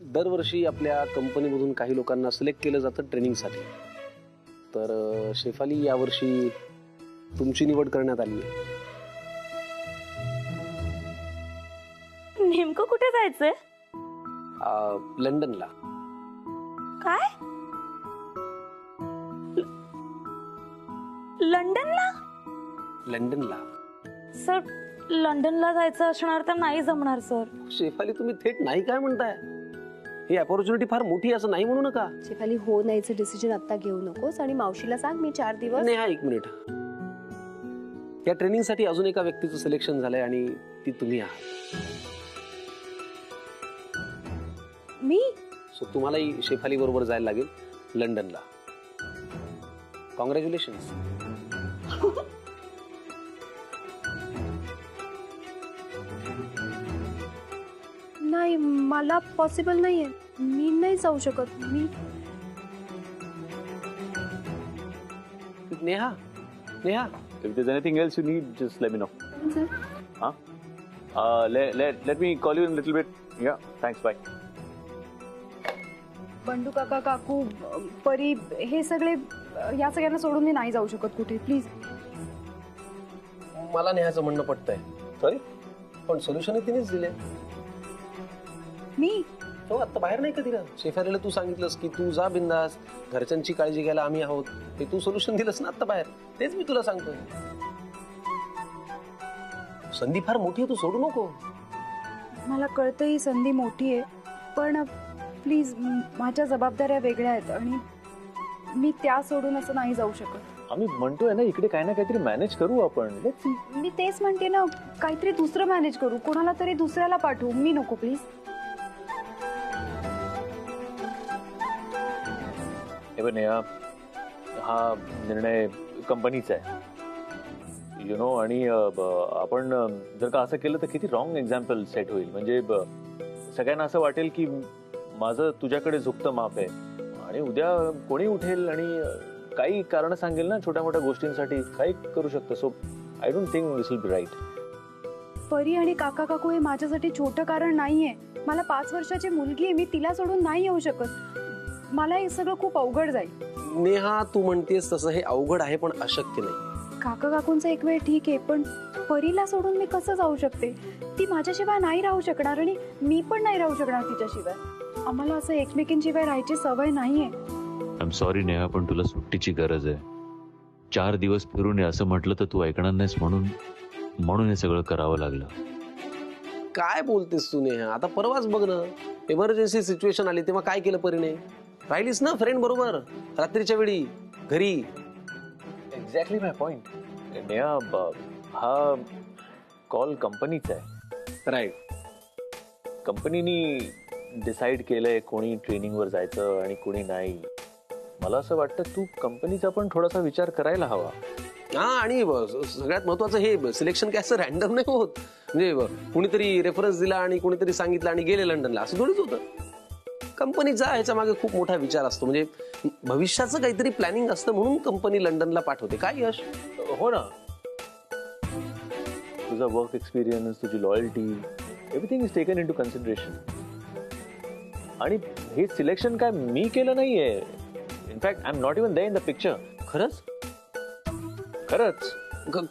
दरवर्षी आपल्या कंपनीमधून काही लोकांना सिलेक्ट केलं जातं ट्रेनिंगसाठी. तर शेफाली यावर्षी तुमची निवड करण्यात आली आहे. नेमकं कुठे जायचंय? लंडनला. काय? लंडनला? लंडनला. सर, लंडनला जायचं असणार तर नाही जमणार सर. शेफाली तुम्ही थेट नाही काय म्हणताय? ही अपॉर्च्युनिटी फार मोठी असं नाही म्हणू नका. शेफाली, हो नाहीचं डिसिजन आता घेऊ नकोस आणि मावशीला सांग मी 4 दिवस. नाही, हा 1 मिनिट. या ट्रेनिंगसाठी अजून एका व्यक्तीचं सिलेक्शन झालंय आणि ती तुम्ही आहात. मी? सो तुम्हालाही शेफाली बरोबर जायला लागेल लंडनला. कॉंग्रॅच्युलेशन्स. नाही, मला पॉसिबल नाहीये. मी नाही जाऊ शकत. मी Neha, Neha, If there's anything else you need, just let me know. Sir, Huh? Let me call you in a little bit. Yeah, thanks. Bye. Bandu काका, काकू, परी, हे सगळे या सगळ्यांना सोडून मी नाही जाऊ शकत कुठे. प्लीज. मला नेहाचं म्हणणं पटतंय. सॉरी, पण सोल्युशन तिनेच दिले. मी हो, आता बाहेर नाही का तिला? शेफालीला तू सांगितलंस की तू जा बिंदास, घरच्यांची काळजी घ्यायला आम्ही आहोत. ते तू सोल्युशन दिलंस ना आता बाहेर. तेच मी तुला सांगतोय. संधी फार मोठी आहे, तू सोडू नको. मला कळतं ही संधी मोठी आहे, पण प्लीज माझ्या जबाबदाऱ्या वेगळ्या आहेत आणि मी त्या सोडून असं नाही जाऊ शकत. आम्ही म्हणतोय ना, इकडे काही ना काहीतरी मॅनेज करू आपण. Let's see. मी तेच म्हणते ना, काहीतरी दुसरं मॅनेज करू. कोणाला तरी दुसऱ्याला पाठवू. मी नको प्लीज. हे बघ नेहा, हा निर्णय कंपनीचा आहे, यु नो. आणि आपण जर का असं केलं तर किती रॉंग एक्झाम्पल सेट होईल. म्हणजे सगळ्यांना असं वाटेल की माझं तुझ्याकडे झुकतं माप आहे आणि उद्या कोणी उठेल आणि काही कारण सांगेल ना, छोट्या मोठ्या गोष्टींसाठी काही करू शकतं. So I don't think this will be right. Pari आणि काका काकू हे माझ्यासाठी छोटं कारण नाहीये. मला 5 वर्षाची मुलगी आहे. मी तिला सोडून नाही येऊ शकत. मला हे सगळं खूप अवघड जाईल. नेहा, तू म्हणतेस तसं हे अवघड आहे, पण अशक्य नाही. काका काकूंचा एक वेळ ठीक आहे, पण परीला सोडून मी कसं जाऊ शकते? ती माझ्याशिवाय नाही राहू शकणार आणि मी पण नाही राहू शकणार तिच्याशिवाय. आम्हाला असं एकमेकींशिवाय राहायची सवय नाहीये. आय एम सॉरी नेहा, पण तुला सुट्टीची गरज आहे. 4 दिवस फिरून ये असं म्हटलं तर तू ऐकणार नाहीस, म्हणून हे सगळं करावं लागलं. काय बोलतेस तू नेहा? आता परवाच बघ ना, इमर्जन्सी सिच्युएशन आली तेव्हा काय केलं परीने? राहिलीस ना फ्रेंड बरोबर रात्रीच्या वेळी घरी. एक्झॅक्टली माय पॉइंट. नेहा, हा कॉल कंपनीचा आहे. राईट. कंपनीनी डिसाईड केलंय कोणी ट्रेनिंगवर जायचं आणि कोणी नाही. मला असं वाटतं तू कंपनीचा पण थोडासा विचार करायला हवा. हा, आणि सगळ्यात महत्वाचं हे सिलेक्शन काय असं रॅन्डम नाही होत. म्हणजे कुणीतरी रेफरन्स दिला आणि कुणीतरी सांगितलं आणि गेले लंडनला, असं थोडीच होतं. कंपनीचा ह्याच्या मागे खूप मोठा विचार असतो. म्हणजे भविष्याचं काहीतरी प्लॅनिंग असतं, म्हणून कंपनी लंडनला पाठवते. काय यश? हो ना, तुझा वर्क एक्सपिरियन्स, तुझी loyalty, everything is taken into consideration. आणि हे सिलेक्शन काय मी केलं नाहीये. In fact I am not even there in the picture. खरंच? खरंच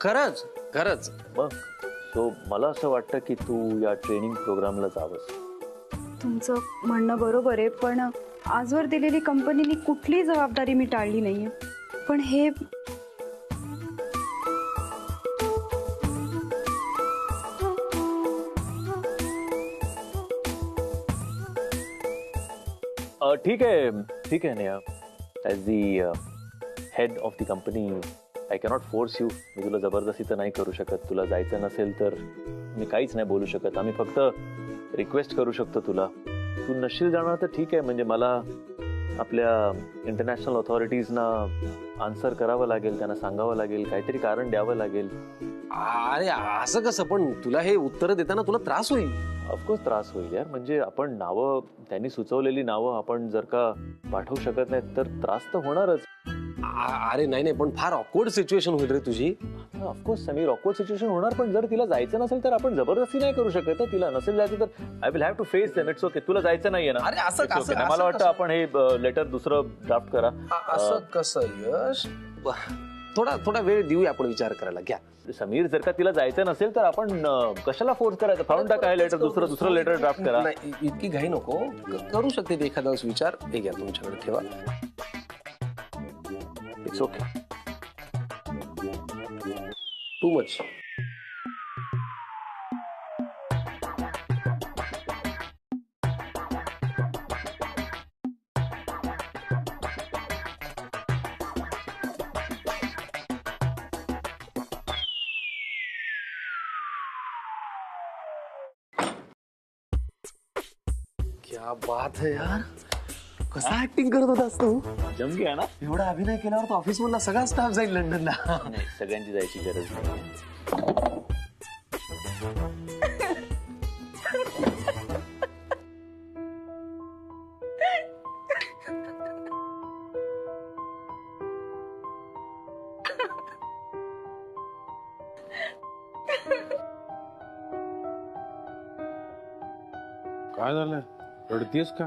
खरंच खरंच. मग सो मला असं वाटतं की तू या ट्रेनिंग प्रोग्रामला जावंस. तुमचं म्हणणं बरोबर आहे, पण आजवर दिलेली कंपनीने कुठलीही जबाबदारी मी टाळली नाहीये. पण हे ठीक आहे Neha. As the head of the company I cannot force you. मी तुला जबरदस्ती तर नाही करू शकत. तुला जायचं नसेल तर मी काहीच नाही बोलू शकत. आम्ही फक्त रिक्वेस्ट करू शकतो तुला. तू नशील जाणार तर ठीक आहे. म्हणजे मला आपल्या इंटरनॅशनल ऑथॉरिटीजना आन्सर करावं लागेल, त्यांना सांगावं लागेल, काहीतरी कारण द्यावं लागेल. अरे असं कसं? पण तुला हे उत्तर देताना तुला त्रास होईल. ऑफकोर्स त्रास होईल यार. म्हणजे आपण नावं, त्यांनी सुचवलेली नावं आपण जर का पाठवू शकत नाही तर त्रास तर होणारच. अरे नाही, पण फार ऑकवर्ड सिच्युएशन होईल रे तुझी. ऑफकोर्स समीर, ऑकवर्ड सिच्युएशन होणार, पण जर तिला जायचं नसेल तर आपण जबरदस्ती नाही करू शकत. तिला नसेल जायचं तर I will have to face them. It's okay. तुला जायचं नाहीये ना? अरे असं It's okay. कसं- मला असं वाटतं कसं? आपण हे लेटर दुसरं ड्राफ्ट करा. असं कसं यश? थोडा वेळ देऊया आपण विचार करायला. घ्या. समीर, जर का तिला जायचं नसेल तर आपण कशाला फोर्स करायचं? फाडून टाका लेटर, दुसरं लेटर ड्राफ्ट करा. नाही, इतकी घाई नको. करू शकते ती एखादा वेळेस विचार. हे घ्या, तुमच्याकडे ठेवा. It's okay. Too much. क्या बात है यार. कसा ऍक्टिंग करत होतास तू? जम गया ना? एवढा अभिनय केल्यावर तो ऑफिस मधला सगळा स्टाफ जाईल लंडनला. नाही, सगळ्यांची जायची गरज नाही. काय झालं? रडतीयस का?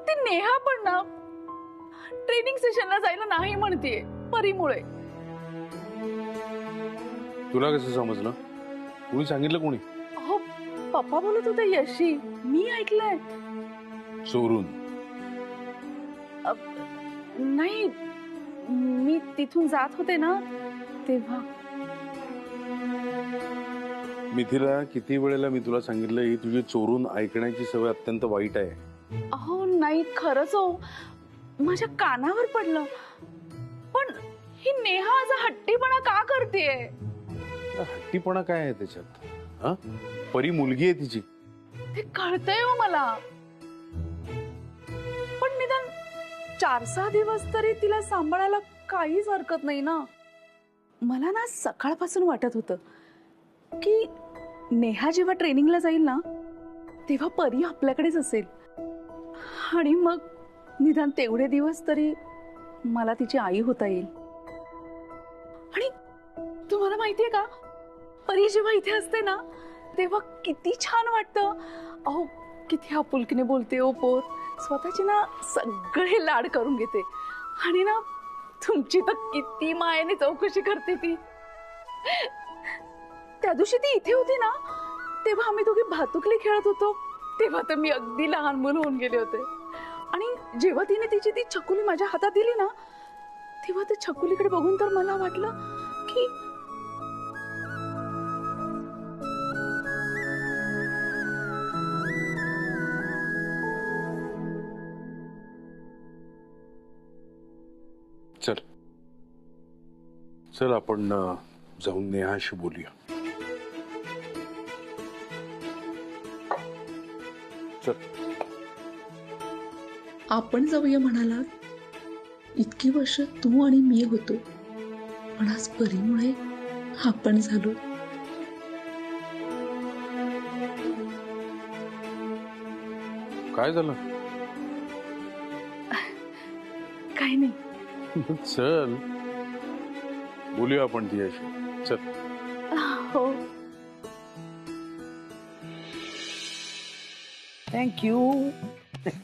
ते नेहा पण ना ट्रेनिंग सेशनला जायला नाही म्हणतीये परीमुळे. तुला कसं समजलं? कोणी सांगितलं? कोणी? हो, पप्पा बोलत होते यशी, मी ऐकलंय. चोरून? नाही, मी तिथून जात होते ना तेव्हा. मिथिला, किती वेळेला मी तुला सांगितलं ही तुझी चोरून ऐकण्याची सवय अत्यंत वाईट आहे. अहो नाही, खरंच हो, माझ्या कानावर पडलं. पण ही नेहा असा हट्टीपणा का करतेय? हट्टीपणा काय आहे त्याच्यात? हा, परी मुलगी आहे तिची. ते कळतंय हो मला, पण निदान 4-6 दिवस तरी तिला सांभाळायला काहीच हरकत नाही ना. मला ना सकाळपासून वाटत होतं की नेहा जेव्हा ट्रेनिंगला जाईल ना तेव्हा परी आपल्याकडेच असेल, आणि मग निदान तेवढे दिवस तरी मला तिची आई होता येईल. आणि तुम्हाला माहितीये का, परी जेव्हा इथे असते ना तेव्हा किती छान वाटतं. अहो, किती आपुलकीने बोलते ओ पोर. स्वतःची ना सगळे लाड करून घेते, आणि ना तुमची तर किती मायेने चौकशी करते ती. त्या दिवशी ती इथे होती ना तेव्हा आम्ही दोघी भातुकली खेळत होतो, तेव्हा तर मी अगदी लहान मुल होऊन गेले होते. आणि जेव्हा तिने तिची ती छकुली माझ्या हातात दिली ना तेव्हा त्या छकुलीकडे बघून तर मला वाटलं की चल चल आपण जाऊन नेहाशी बोलूया. चल. आपण जाऊया म्हणाला. इतकी वर्ष तू आणि मी होतो, पण आज परीमुळे आपण झालो. काय झालं? काही नाही. चल बोलूया आपण तिच्याशी. चल. हो, थँक्यू.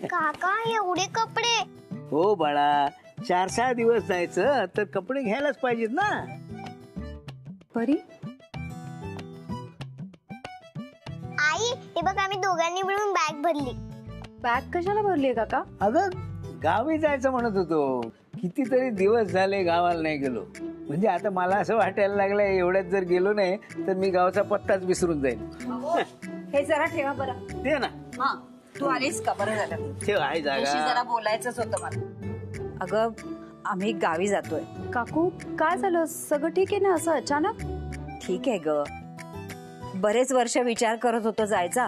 काका एवढे कपडे? हो बाळा, 4-6 दिवस जायचं तर कपडे घ्यायलाच पाहिजेत ना. परी, आई, हे बघ आम्ही दोघांनी मिळून बॅग भरली. बॅग कशाला भरलीये काका? अगं, गावी जायचं म्हणत होतो. कितीतरी दिवस झाले गावाला नाही गेलो. म्हणजे आता मला असं वाटायला लागलंय एवढ्यात जर गेलो नाही तर मी गावचा पत्ताच विसरून जाईल. हे जरा ठेवा बरं. ते ना. हा, तू आलीस का? बरं झालं. ठेव, आहे तुझ्याशी जागा. जरा बोलायचंच होतं मला. अगं, आम्ही गावी जातोय. काकू, काय झालं? सगळं ठीक आहे ना? असं अचानक? ठीक आहे ग, बरेच वर्ष विचार करत होतो जायचा,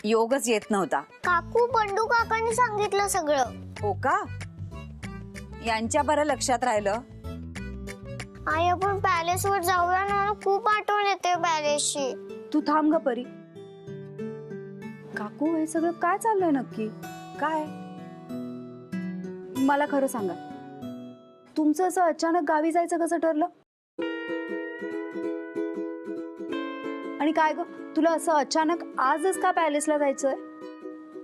योगच येत नव्हता. काकू, बंडू काकांनी सांगितलं सगळं. हो का? यांच्या बरं लक्षात राहिलं. आई, आपण पॅलेस वर जाऊया ना, खूप आठवण येते पॅलेसची. तू थांब ग परी. काकू, हे सगळं काय चाललंय नक्की? काय? मला खरं सांगा, तुमचं असं अचानक गावी जायचं कसं ठरलं? आणि काय ग, तुला असं अचानक आजच का पॅलेसला जायचंय?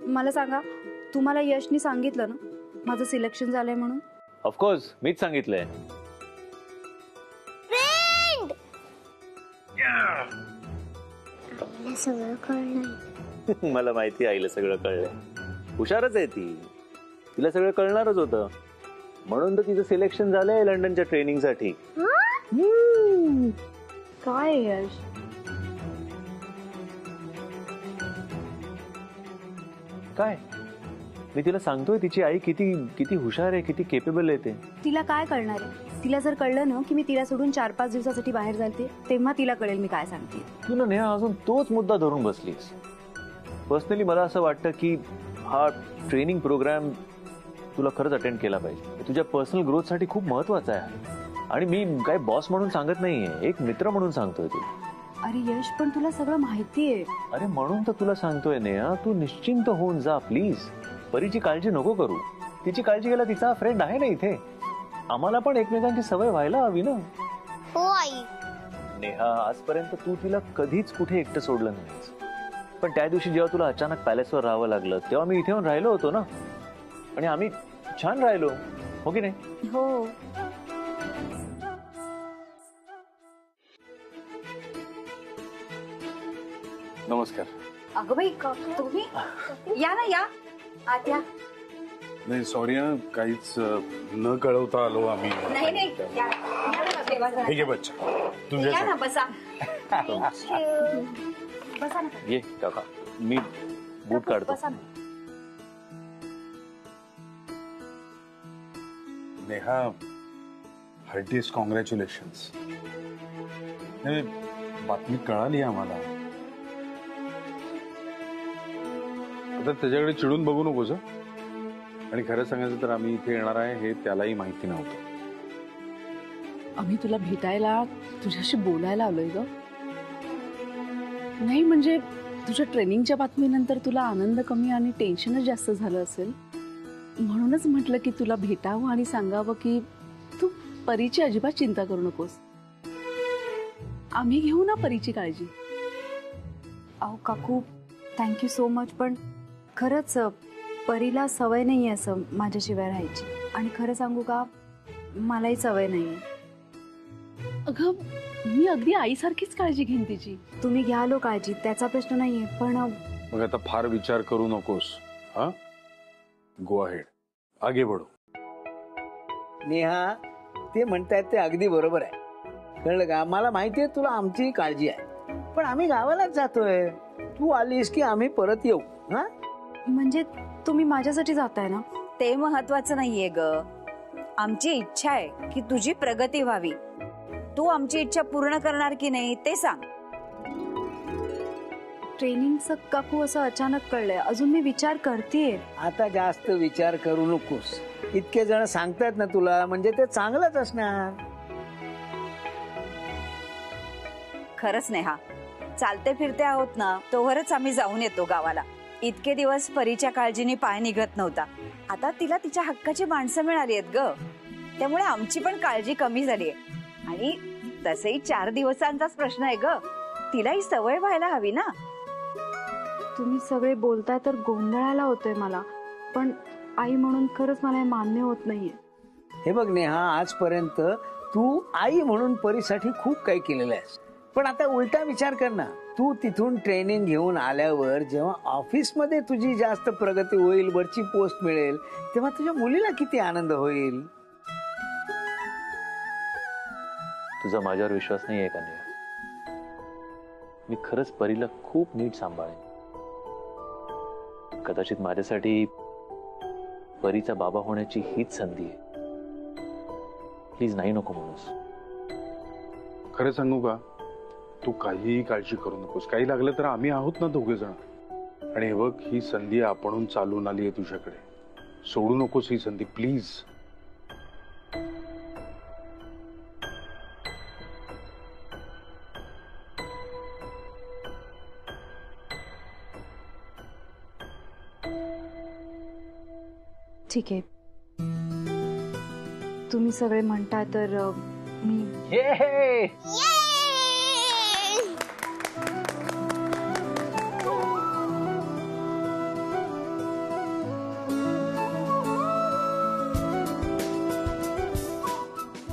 मला सांगा, तुम्हाला यशनी सांगितलं ना माझं सिलेक्शन झालंय म्हणून? ऑफकोर्स मीच सांगितलंय. सगळं कळलंय. मला माहिती आईला सगळं कळलंय. हुशारच आहे ती, तिला सगळं कळणारच होतं. म्हणून तर तिचं सिलेक्शन झालंय लंडनच्या ट्रेनिंगसाठी. काय यश, काय मी तिला सांगतोय तिची आई किती किती हुशार आहे, किती केपेबल आहे ते. तिला काय कळणार आहे? तिला जर कळलं ना की मी तिला सोडून 4-5 दिवसासाठी बाहेर जाते, तेव्हा तिला कळेल मी काय सांगते. तू ना नेहा अजून तोच मुद्दा धरून बसलीस. पर्सनली मला असं वाटतं की हा ट्रेनिंग प्रोग्राम तुला खरंच अटेंड केला पाहिजे. तुझ्या पर्सनल ग्रोथसाठी खूप महत्वाचा आहे. आणि मी काय बॉस म्हणून सांगत नाहीये, एक मित्र म्हणून सांगतोय तुला. अरे यश, पण तुला सगळं माहितीये. अरे म्हणून तर तुला सांगतोय नेहा, तू निश्चिंत होऊन जा प्लीज. परीची काळजी नको करू. तिची काळजी घ्यायला तिचा फ्रेंड आहे ना इथे. आम्हाला पण एकमेकांची सवय व्हायला हवी ना. हो आई. नेहा, आजपर्यंत तू तिला कधीच कुठे एकटं सोडलं नाहीस. पण त्या दिवशी जेव्हा तुला अचानक पॅलेसवर राहावं लागलं, तेव्हा मी इथे येऊन राहिलो होतो ना. आणि आम्ही छान राहिलो, हो की नाही? हो. नमस्कार. अगं बाई, तुम्ही या ना, या आत या. नाही सॉरी हा, काहीच न कळवता आलो आम्ही. नाही नाही, या. हे घे बच्चा, तुझ्या या ना, बसा. बसा ना. ये काका, मी बूट काढतो. बसा ना. नेहा, हार्टीस्ट कॉंग्रॅच्युलेशन्स. बातमी कळाली आम्हाला. आता त्याच्याकडे चिडून बघू नकोस. आणि खरं सांगायचं तर आम्ही इथे येणार आहे हे त्यालाही माहिती नव्हतं. आम्ही तुला भेटायला, तुझ्याशी बोलायला आलोय ग. नाही म्हणजे तुझ्या ट्रेनिंगच्या बातमीनंतर तुला आनंद कमी आणि टेन्शनच जास्त झालं असेल, म्हणूनच म्हटलं की तुला भेटावं आणि सांगावं की तू परीची अजिबात चिंता करू नकोस. आम्ही घेऊ ना परीची काळजी. अहो काकू, थँक्यू सो मच. पण खरंच परीला सवय नाहीये असं माझ्याशिवाय राहायची. आणि खरं सांगू का, मलाही सवय नाहीये. अगं, मी अगदी आईसारखीच काळजी घेईन तिची. तुम्ही घ्या लो काळजी, त्याचा प्रश्न नाहीये. पण मग आता फार विचार करू नकोस. हा, गो अहेड, आगे बढो. नेहा, ते म्हणतायत ते अगदी बरोबर आहे. कळलं का? मला माहिती आहे तुला आमची काळजी आहे, पण आम्ही गावालाच जातोय. तू आलीस की आम्ही परत येऊ. हा, म्हणजे तुम्ही माझ्यासाठी जाताय ना? ते महत्वाचं नाहीये ग. आमची इच्छा आहे की तुझी प्रगती व्हावी. तू आमची इच्छा पूर्ण करणार की नाही ते सांग. ट्रेनिंगचं काकू असं अचानक कळलंय. अजून मी विचार करतेय. आता जास्त विचार करू नकोस. इतके जण सांगतात ना तुला, म्हणजे ते चांगलंच असणार. खरंच नेहा, चालते फिरते आहोत ना, तोवरच आम्ही जाऊन येतो गावाला. इतके दिवस परीच्या काळजीने पाय निघत नव्हता. आता तिला तिच्या हक्काची माणसं मिळाली आहेत ग, त्यामुळे आमची पण काळजी कमी झालीये. आणि तसही 4 दिवसांचाच प्रश्न आहे ग, तिलाही सवय व्हायला हवी ना. तुम्ही सगळे बोलताय तर गोंधळायला होतोय मला. पण आई म्हणून खरंच मला हे मान्य होत नाहीये. हे बघ नेहा, आजपर्यंत तू आई म्हणून परीसाठी खूप काही केलेलं आहेस. पण आता उलटा विचार कर ना. तू तिथून ट्रेनिंग घेऊन आल्यावर जेव्हा ऑफिसमध्ये तुझी जास्त प्रगती होईल, वरची पोस्ट मिळेल, तेव्हा तुझ्या मुलीला किती आनंद होईल. तुझा माझ्यावर विश्वास नाही आहे का नेहा? मी खरंच परीला खूप नीट सांभाळेन. कदाचित माझ्यासाठी परीचा बाबा होण्याची हीच संधी आहे. प्लीज नाही नको म्हणूस. खरं सांगू का, तू काहीही काळजी करू नकोस. काही लागलं तर आम्ही आहोत ना दोघे जण. आणि हे बघ, ही संधी आपणहून चालून आली आहे तुझ्याकडे. सोडू नकोस ही संधी प्लीज. ठीक आहे, तुम्ही सगळे म्हणताय तर मी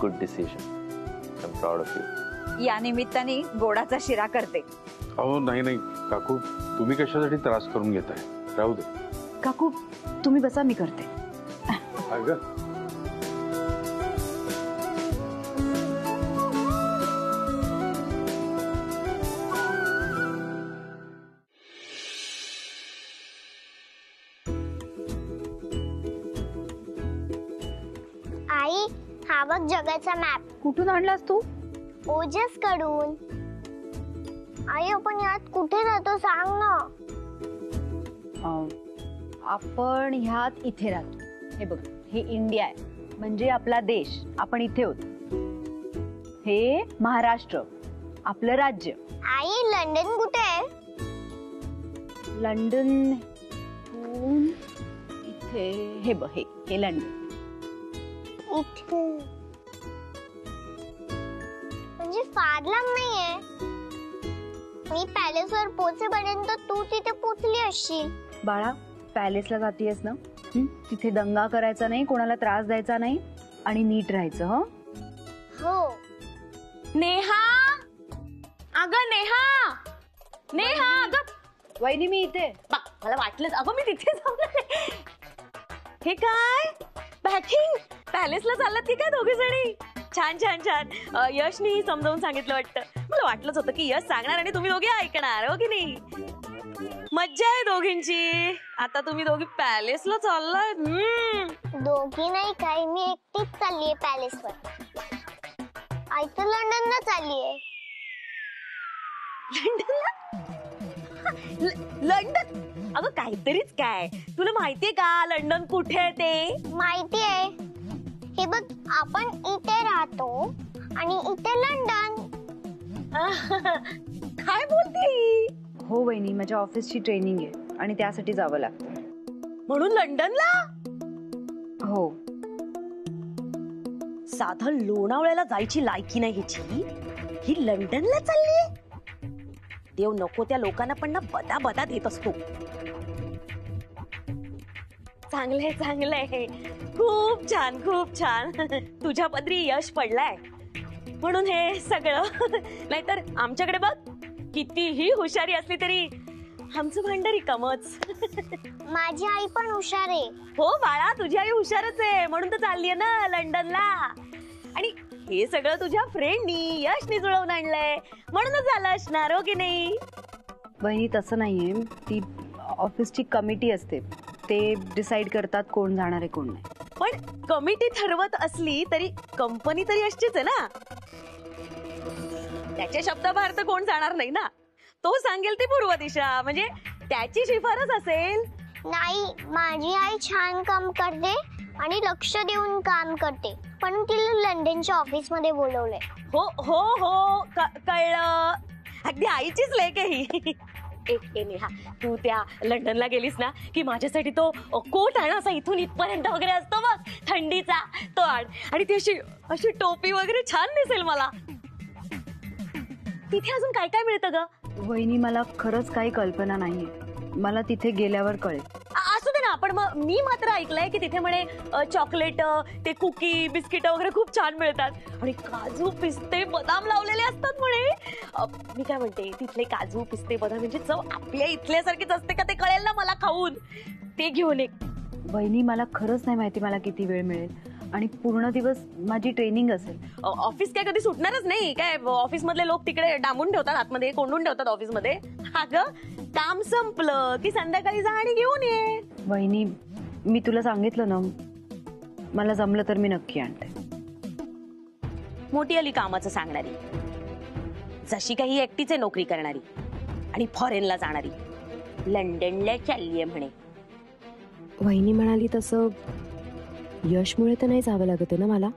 good decision. I am proud of you. या निमित्ताने गोडाचा शिरा करते. अहो नाही काकू, तुम्ही कशासाठी त्रास करून घेताय? राहू दे. काकू तुम्ही बसा, मी करते. अगं आई, हा बघ जगाचा मॅप. कुठून आणलास तू? ओजस कडून. आई, आपण यात कुठे राहतो सांग ना. आपण ह्यात इथे राहतो. हे बघ, हे इंडिया आहे, म्हणजे आपला देश. आपण इथे होतो. हे महाराष्ट्र, आपलं राज्य. आई, लंडन कुठे आहे? लंडन इथे. हे बघ, हे लंडन. इथे म्हणजे फार लांब नाहीये. मी पॅलेसवर पोहोचेपर्यंत तू तिथे पोहोचली असशील. बाळा, पॅलेसला जातीयस ना, तिथे दंगा करायचा नाही, कोणाला त्रास द्यायचा नाही आणि नीट राहायचं. हो. नेहा, अगं नेहा, नेहा, अगं वहिनी मी इथे. मला वाटलंच, अगं मी तिथे जाऊन. हे काय पॅकिंग? पॅलेसला चाललात की काय दोघे जणी? छान छान छान. यशनी समजावून सांगितलं वाटतं. मला वाटलंच होतं की यश सांगणार आणि तुम्ही दोघे ऐकणार, हो की नाही? मज्जा आहे दोघींची. आता तुम्ही दोघी पॅलेसला चाललाय. दोघी नाही काय, मी एकटीच चाललीये पॅलेसवर. आई तर लंडनला चाललीये. लंडन? अगं काहीतरीच काय. तुला माहितीये का लंडन कुठे आहे ते? माहितीये. हे बघ, आपण इथे राहतो आणि इथे लंडन. काय बोलते? हो वहिनी, माझ्या ऑफिसची ट्रेनिंग आहे आणि त्यासाठी जावं लागतं. म्हणून लंडनला? हो. साधं लोणावळ्याला जायची लायकी नाही हिची. ही लंडनला चालली. देव नको त्या लोकांना पण ना बदा बदा देत असतो. चांगलंय चांगलंय, खूप छान खूप छान. तुझ्या पदरी यश पडलाय म्हणून हे सगळं. नाहीतर आमच्याकडे बघ, कितीही हुशारी असली तरी आमचं भांडर रिकामच. माझी आई पण हुशार आहे. हो बाळा, तुझी आई हुशारच आहे म्हणून तर चाललीये ना लंडनला. आणि हे सगळं तुझ्या फ्रेंडनी यशनी जुळवून आणलंय म्हणूनच झालं असणार, हो की नाही? वहिनी तसं नाहीये. ती ऑफिसची कमिटी असते, ते डिसाइड करतात कोण जाणार आहे कोण नाही. पण कमिटी ठरवत असली तरी कंपनी तरी यशचीच आहे ना. त्याच्या शब्दाबाहेर तर कोण जाणार नाही ना. तो सांगेल ती पूर्व दिशा, म्हणजे त्याची शिफारस असेल. नाही, माझी आई छान काम करते आणि लक्ष देऊन काम करते, पण तिला लंडनच्या ऑफिस मध्ये बोलवलंय. हो हो हो, कळलं. अगदी आईचीच लेक आहे ही. ए नेहा, तू त्या लंडनला गेलीस ना की माझ्यासाठी तो कोट आण, असा इथून इथपर्यंत वगैरे असतो बघ, थंडीचा, तो आण. आणि ती अशी टोपी वगैरे छान दिसेल मला. तिथे अजून काय काय मिळतं ग? वहिनी मला खरंच काही कल्पना नाहीये, मला तिथे गेल्यावर कळेल. असू दे ना. पण मग मी मात्र ऐकलंय की तिथे म्हणे चॉकलेट, ते कुकी, बिस्किट वगैरे खूप छान मिळतात आणि काजू, पिस्ते, बदाम लावलेले असतात म्हणे. मी काय म्हणते, तिथले काजू, पिस्ते, बदाम म्हणजे चव आपल्या इथल्यासारखीच असते का ते कळेल ना मला खाऊन. ते घेऊन एक. वहिनी मला खरंच नाही माहिती मला किती वेळ मिळेल आणि पूर्ण दिवस माझी ट्रेनिंग असेल. ऑफिस काय कधी सुटणारच नाही काय? ऑफिस मधले लोक तिकडे डांबून ठेवतात, आतमध्ये कोंडून ठेवतात ऑफिस मध्ये. अगं काम संपलं की संध्याकाळी जा आणि घेऊन ये. वहिनी मी तुला सांगितलं ना, मला जमलं तर मी नक्की आणते. मोठी आली कामाचं सांगणारी, जशी काही एकटीच नोकरी करणारी आणि फॉरेनला जाणारी. लंडनला चाललीये म्हणे. वहिनी म्हणाली तसं यशमुळे तर नाही जावं लागत ना मला.